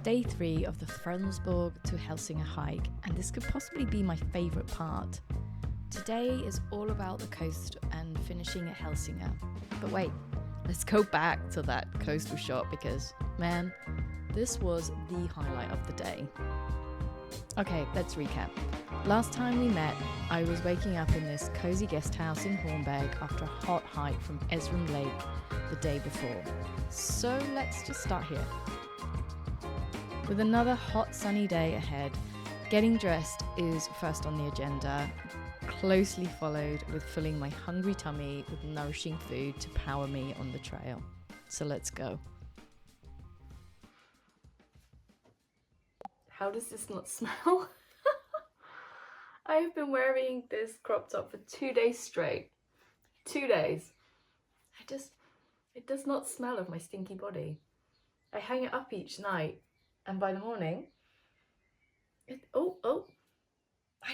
day 3 of the Fredensborg to Helsingør hike, and this could possibly be my favourite part. Today is all about the coast and finishing at Helsingør. But wait, let's go back to that coastal shot because, man, this was the highlight of the day. Okay, let's recap. Last time we met, I was waking up in this cozy guest house in Hornbæk after a hot hike from Esrum Lake the day before. So let's just start here. With another hot sunny day ahead, getting dressed is first on the agenda, closely followed with filling my hungry tummy with nourishing food to power me on the trail. So let's go. How does this not smell? I have been wearing this crop top for 2 days straight. 2 days. It does not smell of my stinky body. I hang it up each night, and by the morning, I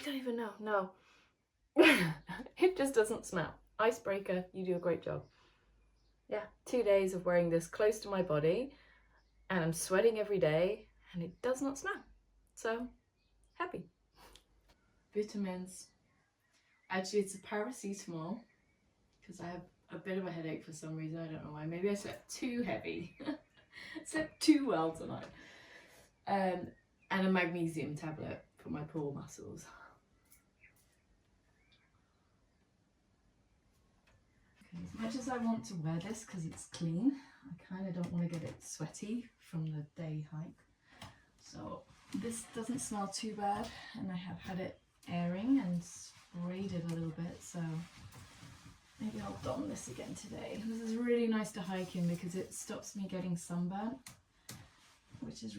don't even know, no. It just doesn't smell. Icebreaker, you do a great job. Yeah, 2 days of wearing this close to my body, and I'm sweating every day, and it does not smell. So, happy. Vitamins. Actually, it's a paracetamol, because I have a bit of a headache for some reason, I don't know why. Maybe I slept too heavy. Slept too well tonight. And a magnesium tablet for my poor muscles. Okay, as much as I want to wear this because it's clean, I kind of don't want to get it sweaty from the day hike. So this doesn't smell too bad, and I have had it airing and sprayed it a little bit, so maybe I'll don this again today. This is really nice to hike in because it stops me getting sunburnt, which is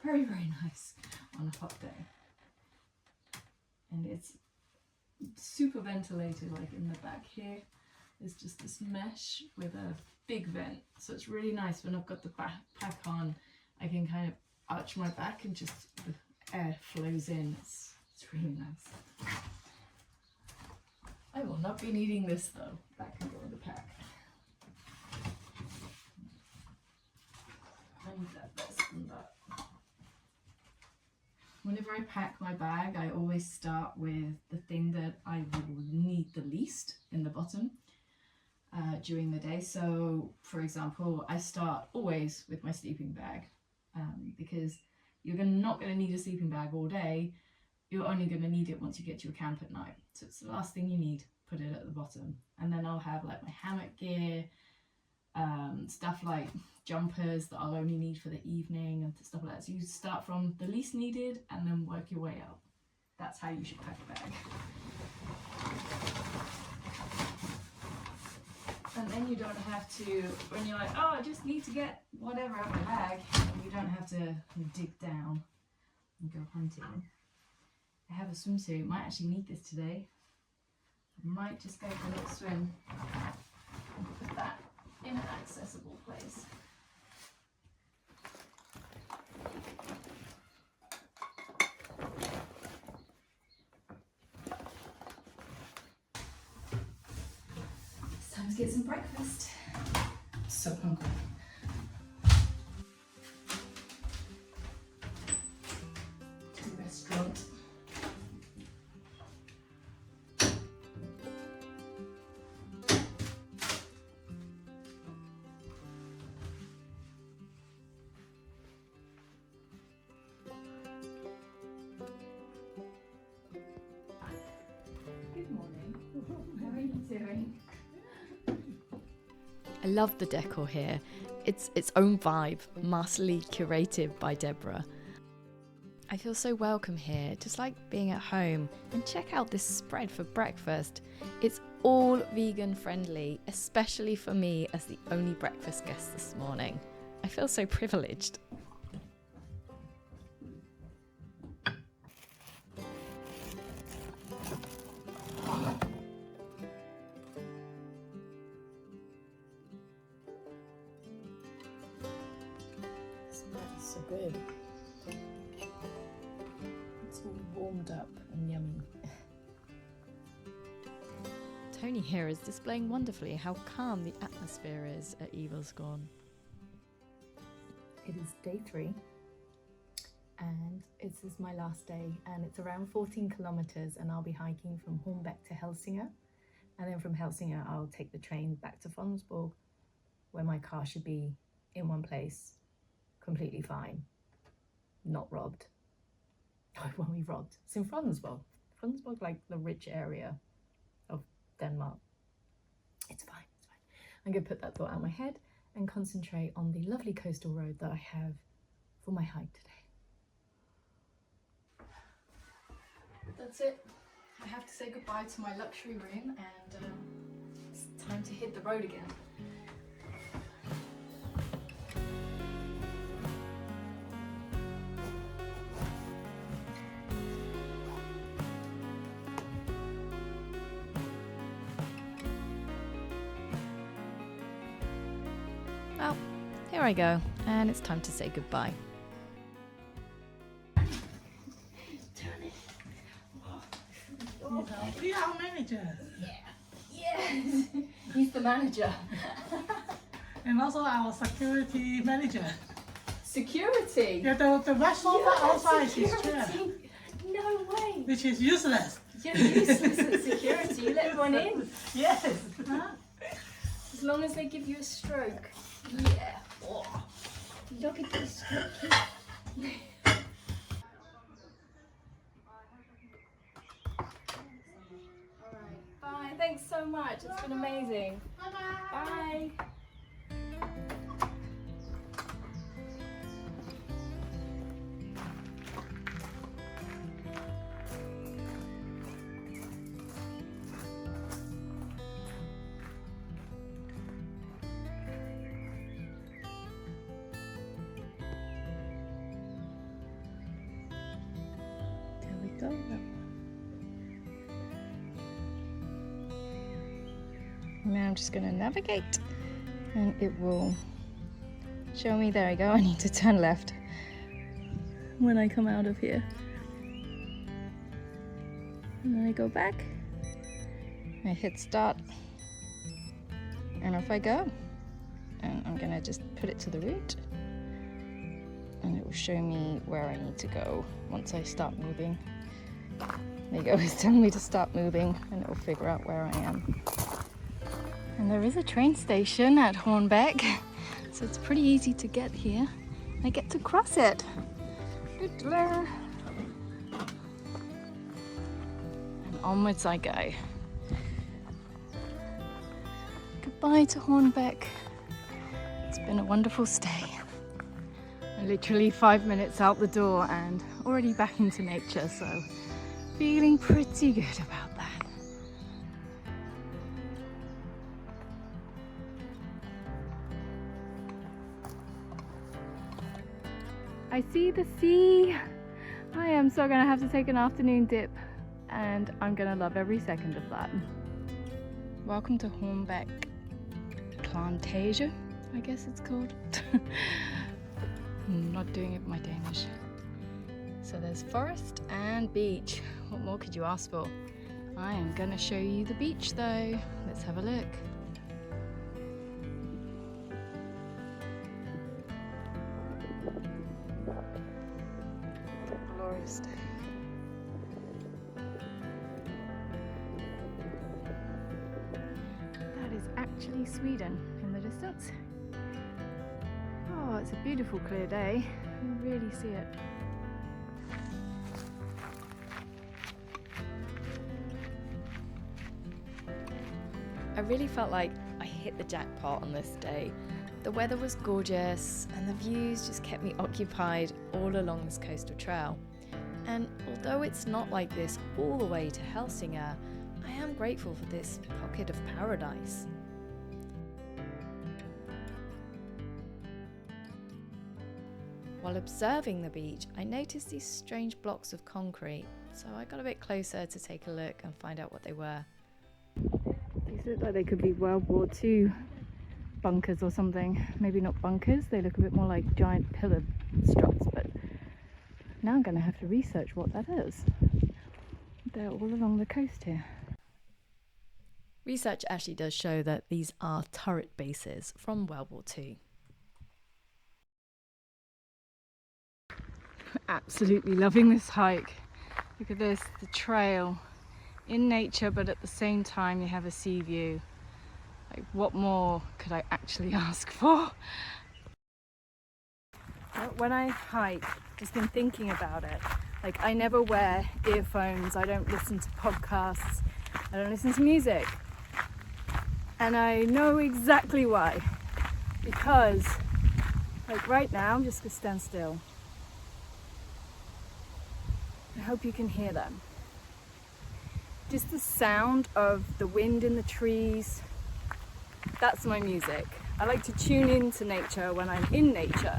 very, very nice on a hot day. And it's super ventilated, like in the back here. There's just this mesh with a big vent. So it's really nice when I've got the backpack on. I can kind of arch my back and just the air flows in. It's really nice. I will not be needing this though. That can go in the pack. I need that less than that. Whenever I pack my bag, I always start with the thing that I will need the least in the bottom during the day. So, for example, I start always with my sleeping bag because you're not going to need a sleeping bag all day. You're only going to need it once you get to your camp at night. So it's the last thing you need. Put it at the bottom. And then I'll have like my hammock gear, stuff like jumpers that I'll only need for the evening and stuff like that. So you start from the least needed and then work your way up. That's how you should pack a bag. And then you don't have to, when you're like, oh, I just need to get whatever out of my bag, you don't have to dig down and go hunting. I have a swimsuit, might actually need this today. I might just go for a little swim and put that in an accessible place. It's time to get some breakfast. I'm so hungry. To the restaurant. I love the decor here. It's its own vibe, masterly curated by Deborah. I feel so welcome here, just like being at home. And check out this spread for breakfast. It's all vegan friendly, especially for me as the only breakfast guest this morning. I feel so privileged. So good. It's all warmed up and yummy. Tony here is displaying wonderfully how calm the atmosphere is at Ewaldsgaarden. It is day 3 and this is my last day, and it's around 14 kilometers, and I'll be hiking from Hornbæk to Helsingør, and then from Helsingør I'll take the train back to Fredensborg, where my car should be in one place, completely fine, not robbed. I won't be robbed. It's in Fredensborg. Fredensborg, like the rich area of Denmark. It's fine, it's fine. I'm gonna put that thought out of my head and concentrate on the lovely coastal road that I have for my hike today. That's it. I have to say goodbye to my luxury room, and it's time to hit the road again. Well, here I go, and it's time to say goodbye. We are manager. Yes, he's the manager. And also our security manager. Security? Yeah, the restaurant outside is security. chair, No way. which is useless. You're useless at security. You let everyone in. Yes. Huh? As long as they give you a stroke. Yeah. Oh. Look at this stroke. Alright, bye. Thanks so much. It's been amazing. Bye. There we go. Now I'm just going to navigate, and it will show me. There we go. I need to turn left when I come out of here, and then I go back, I hit start, and off I go. And I'm going to just put it to the route, and it will show me where I need to go once I start moving. There you go. It's telling me to stop moving, and it will figure out where I am. And there is a train station at Hornbæk, so it's pretty easy to get here. I get to cross it. And onwards I go. Goodbye to Hornbæk. It's been a wonderful stay. I'm literally 5 minutes out the door and already back into nature, so feeling pretty good about that. I see the sea. I am so gonna have to take an afternoon dip, and I'm gonna love every second of that. Welcome to Hornbæk Plantage, I guess it's called. I'm not doing it with my Danish. So there's forest and beach. What more could you ask for? I am gonna show you the beach though. Let's have a look. Glorious day. That is actually Sweden in the distance. Oh, it's a beautiful clear day. You really see it. I really felt like I hit the jackpot on this day. The weather was gorgeous and the views just kept me occupied all along this coastal trail. And although it's not like this all the way to Helsingør, I am grateful for this pocket of paradise. While observing the beach, I noticed these strange blocks of concrete, so I got a bit closer to take a look and find out what they were. These look like they could be World War II bunkers or something. Maybe not bunkers, they look a bit more like giant pillar struts, but now I'm going to have to research what that is. They're all along the coast here. Research actually does show that these are turret bases from World War II. absolutely loving this hike. Look at this, the trail in nature, but at the same time you have a sea view. Like, what more could I actually ask for? When I hike, just been thinking about it. Like, I never wear earphones, I don't listen to podcasts, I don't listen to music. And I know exactly why. Because, like right now, I'm just gonna stand still. I hope you can hear them. Just the sound of the wind in the trees, that's my music. I like to tune into nature when I'm in nature.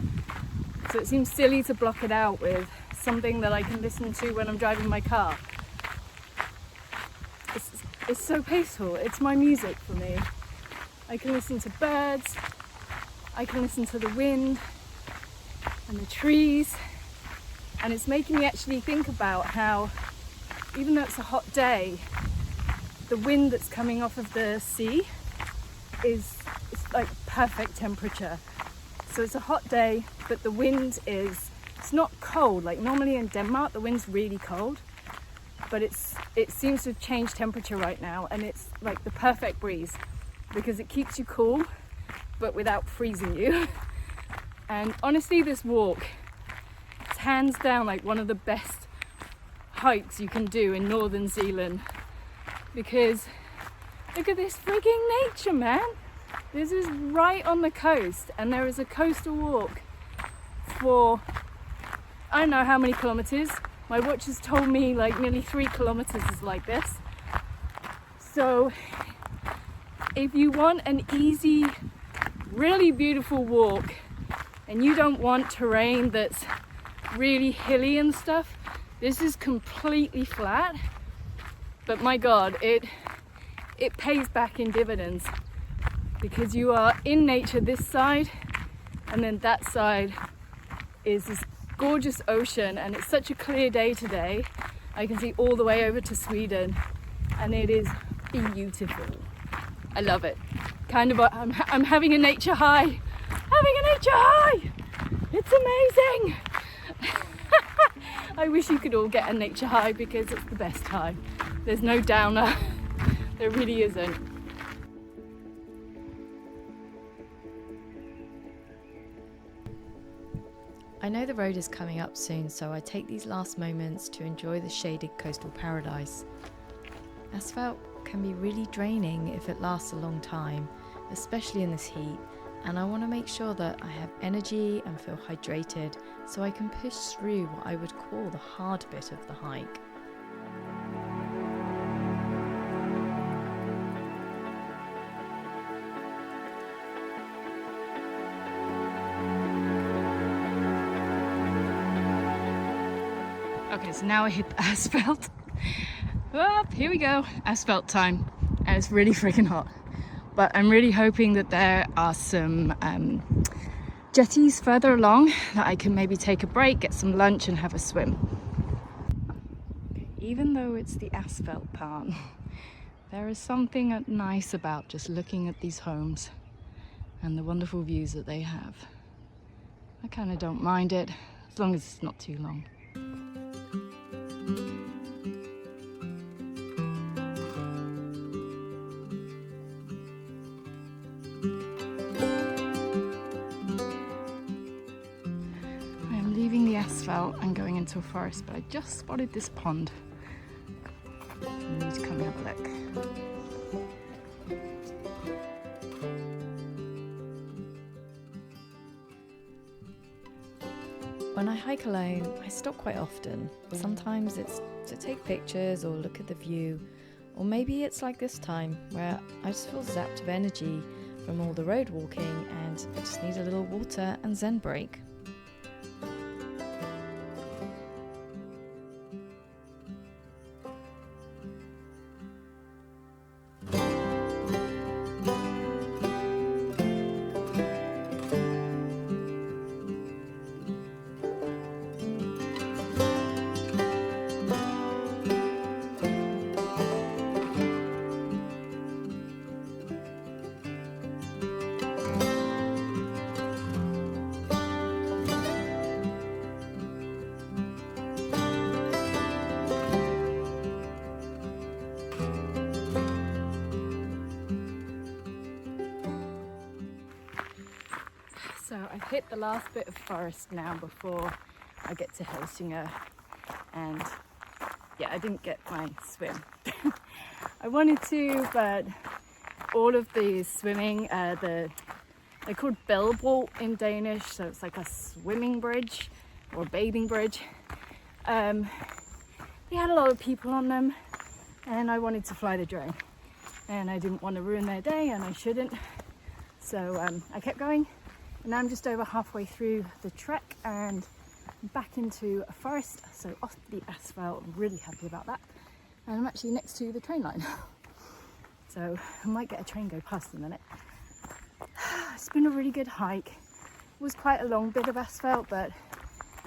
So it seems silly to block it out with something that I can listen to when I'm driving my car. It's so peaceful, it's my music for me. I can listen to birds, I can listen to the wind and the trees, and it's making me actually think about how, even though it's a hot day, the wind that's coming off of the sea is like perfect temperature. So it's a hot day, but the wind it's not cold. Like normally in Denmark, the wind's really cold, but it seems to have changed temperature right now, and it's like the perfect breeze because it keeps you cool, but without freezing you. And honestly, this walk, it's hands down like one of the best hikes you can do in Northern Zealand, because look at this freaking nature, man. This is right on the coast, and there is a coastal walk for I don't know how many kilometers. My watch has told me like nearly 3 kilometers is like this. So if you want an easy, really beautiful walk and you don't want terrain that's really hilly and stuff, this is completely flat, but my god, it pays back in dividends, because you are in nature this side, and then that side is this gorgeous ocean, and it's such a clear day today. I can see all the way over to Sweden, and it is beautiful. I love it. Kind of, I'm having a nature high. Having a nature high! It's amazing! I wish you could all get a nature high, because it's the best high. There's no downer. There really isn't. I know the road is coming up soon, so I take these last moments to enjoy the shaded coastal paradise. Asphalt can be really draining if it lasts a long time, especially in this heat, and I want to make sure that I have energy and feel hydrated so I can push through what I would call the hard bit of the hike. Okay, so now I hit the asphalt. Oh, here we go, asphalt time. And it's really freaking hot. But I'm really hoping that there are some jetties further along that I can maybe take a break, get some lunch and have a swim. Even though it's the asphalt part, there is something nice about just looking at these homes and the wonderful views that they have. I kind of don't mind it, as long as it's not too long. Asphalt and going into a forest, but I just spotted this pond. I need to come and have a look. When I hike alone, I stop quite often. Sometimes it's to take pictures or look at the view, or maybe it's like this time where I just feel zapped of energy from all the road walking and I just need a little water and zen break. hit the last bit of forest now before I get to Helsingør, and yeah, I didn't get my swim. I wanted to, but all of the swimming, they're called bellboat in Danish, so it's like a swimming bridge or bathing bridge. They had a lot of people on them, and I wanted to fly the drone, and I didn't want to ruin their day, and I shouldn't. So I kept going, and now I'm just over halfway through the trek and back into a forest, so off the asphalt. I'm really happy about that, and I'm actually next to the train line. So I might get a train go past in a minute. It's been a really good hike. It was quite a long bit of asphalt, but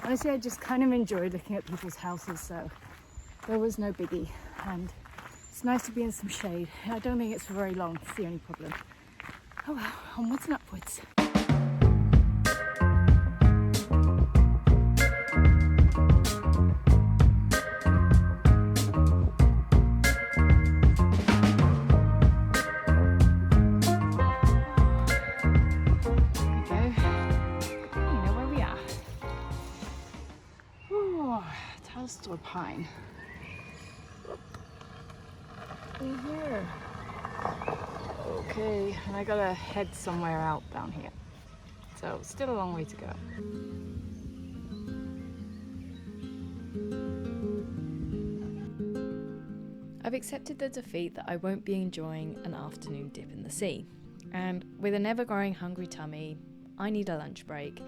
honestly I just kind of enjoyed looking at people's houses, so there was no biggie, and it's nice to be in some shade. I don't think it's for very long, it's the only problem. Oh well, onwards and upwards. Pine in here. Okay, and I gotta head somewhere out down here, so still a long way to go. I've accepted the defeat that I won't be enjoying an afternoon dip in the sea, and with an ever-growing hungry tummy, I need a lunch break,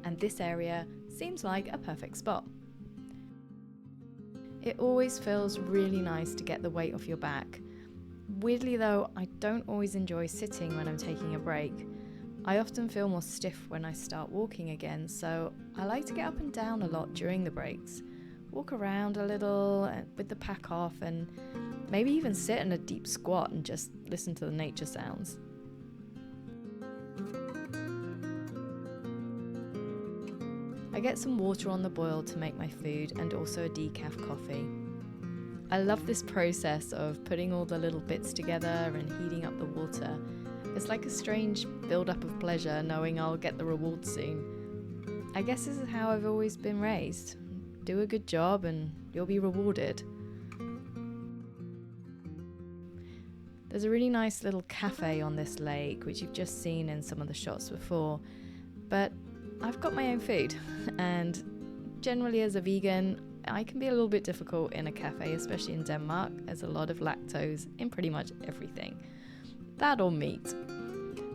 and this area seems like a perfect spot. It always feels really nice to get the weight off your back. Weirdly though, I don't always enjoy sitting when I'm taking a break. I often feel more stiff when I start walking again, so I like to get up and down a lot during the breaks. Walk around a little with the pack off, and maybe even sit in a deep squat and just listen to the nature sounds. I get some water on the boil to make my food, and also a decaf coffee. I love this process of putting all the little bits together and heating up the water. It's like a strange build-up of pleasure knowing I'll get the reward soon. I guess this is how I've always been raised. Do a good job and you'll be rewarded. There's a really nice little cafe on this lake, which you've just seen in some of the shots before, but I've got my own food, and generally as a vegan, I can be a little bit difficult in a cafe, especially in Denmark. There's a lot of lactose in pretty much everything. That or meat.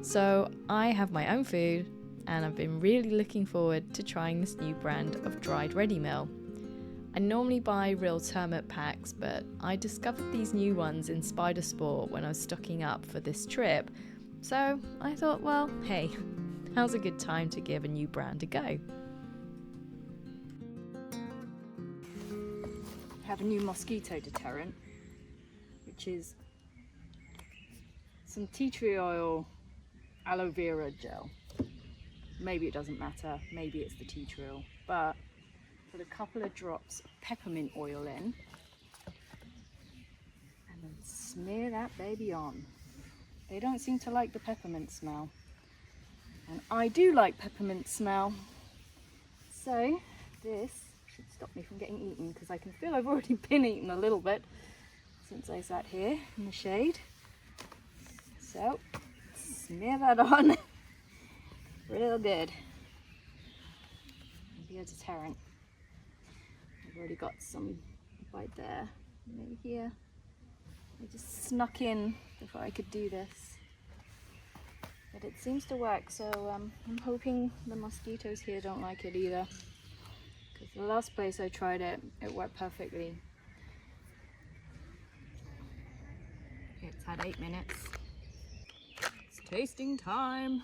So I have my own food, and I've been really looking forward to trying this new brand of dried ready meal. I normally buy real turnip packs, but I discovered these new ones in Spider Sport when I was stocking up for this trip. So I thought, well, hey, now's a good time to give a new brand a go. I have a new mosquito deterrent, which is some tea tree oil, aloe vera gel. Maybe it doesn't matter, maybe it's the tea tree oil, but put a couple of drops of peppermint oil in and then smear that baby on. They don't seem to like the peppermint smell, and I do like peppermint smell, so this should stop me from getting eaten, because I can feel I've already been eaten a little bit since I sat here in the shade. So smear that on real good. Maybe a deterrent. I've already got some right there, maybe here. I just snuck in before I could do this, but it seems to work, so I'm hoping the mosquitoes here don't like it either, because the last place I tried it, it worked perfectly. It's had 8 minutes. It's tasting time.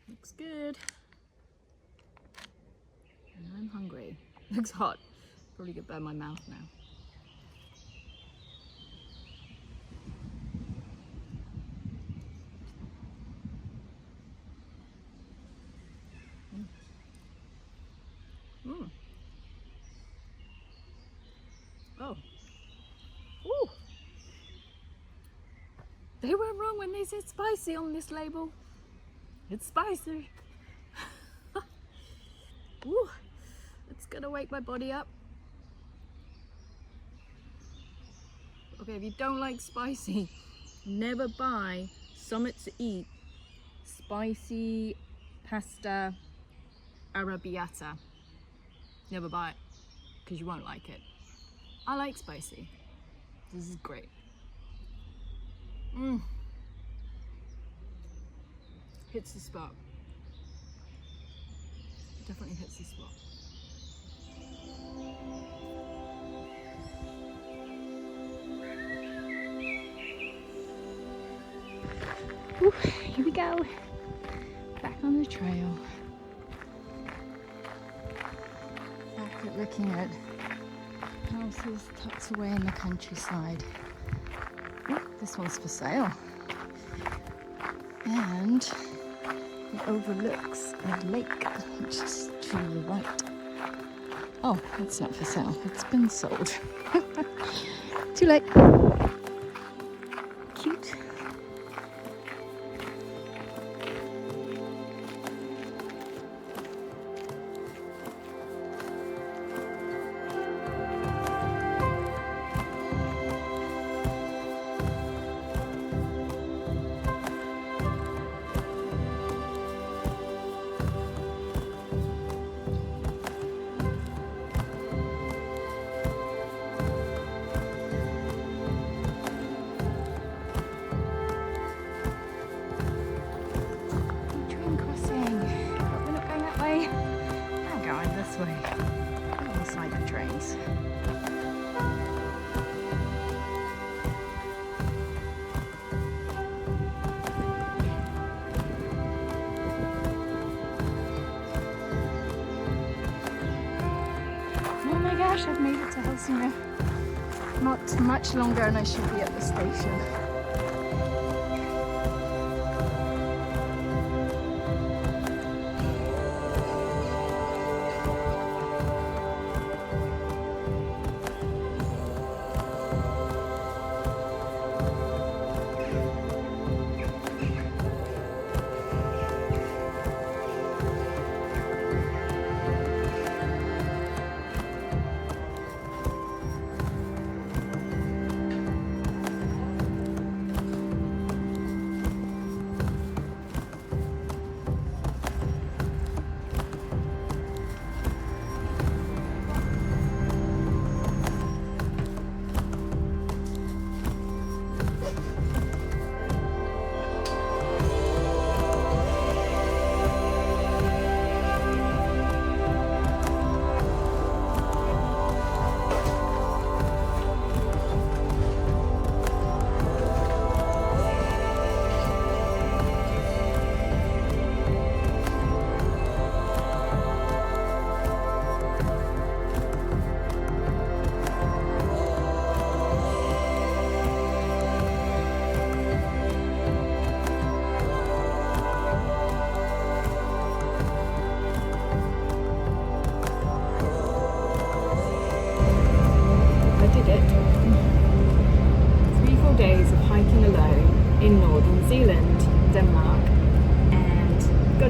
Looks good. And I'm hungry. Looks hot. Probably could burn my mouth now. Oh. Ooh. They weren't wrong when they said spicy on this label. It's spicy. Ooh, it's gonna wake my body up. Okay, if you don't like spicy, never buy Summit to Eat spicy pasta arrabbiata. Never buy it, because you won't like it. I like spicy. This is great. Hits the spot. Definitely hits the spot. Ooh, here we go. Back on the trail. Back at looking at houses tucked away in the countryside. Ooh, this one's for sale. And it overlooks a lake, which is to the right. Oh, it's not for sale. It's been sold. Too late. Cute. I've made it to Helsingør. Not much longer and I should be at the station.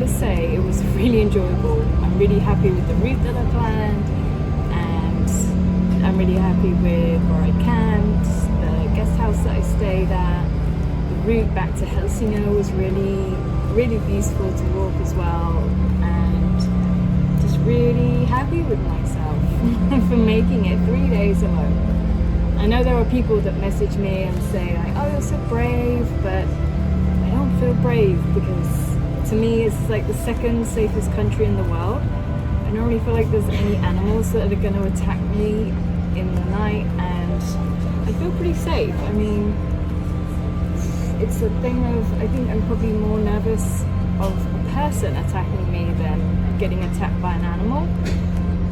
Say it was really enjoyable. I'm really happy with the route that I planned, and I'm really happy with where I camped, the guest house that I stayed at. The route back to Helsingør was really beautiful to walk as well, and just really happy with myself for making it 3 days alone. I know there are people that message me and say like, oh, you're so brave, but I don't feel brave because to me, it's like the second safest country in the world. I don't really feel like there's any animals that are going to attack me in the night, and I feel pretty safe. I mean, it's a thing of, I think I'm probably more nervous of a person attacking me than getting attacked by an animal.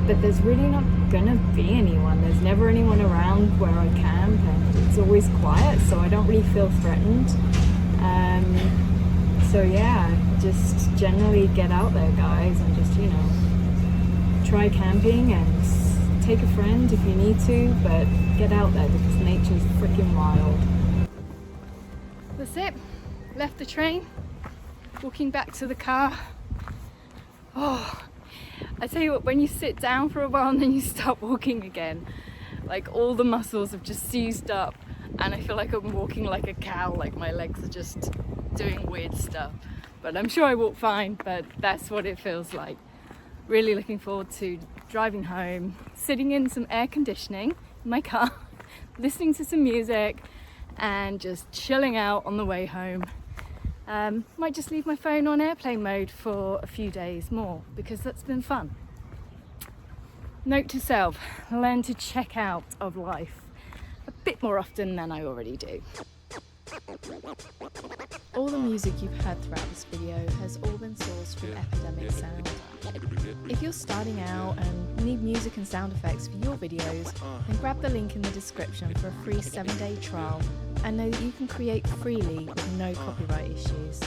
But there's really not going to be anyone. There's never anyone around where I camp, and it's always quiet, so I don't really feel threatened. So yeah, just generally get out there, guys, and just, you know, try camping and take a friend if you need to, but get out there because nature's freaking wild. The That's it. Left the train, walking back to the car. Oh, I tell you what, when you sit down for a while and then you start walking again, like all the muscles have just seized up and I feel like I'm walking like a cow, like my legs are just doing weird stuff. But I'm sure I walk fine, but that's what it feels like. Really looking forward to driving home, sitting in some air conditioning in my car, listening to some music and just chilling out on the way home. Might just leave my phone on airplane mode for a few days more because that's been fun. Note to self, learn to check out of life a bit more often than I already do. All the music you've heard throughout this video has all been sourced from Epidemic Sound. If you're starting out and need music and sound effects for your videos, then grab the link in the description for a free 7-day trial and know that you can create freely with no copyright issues.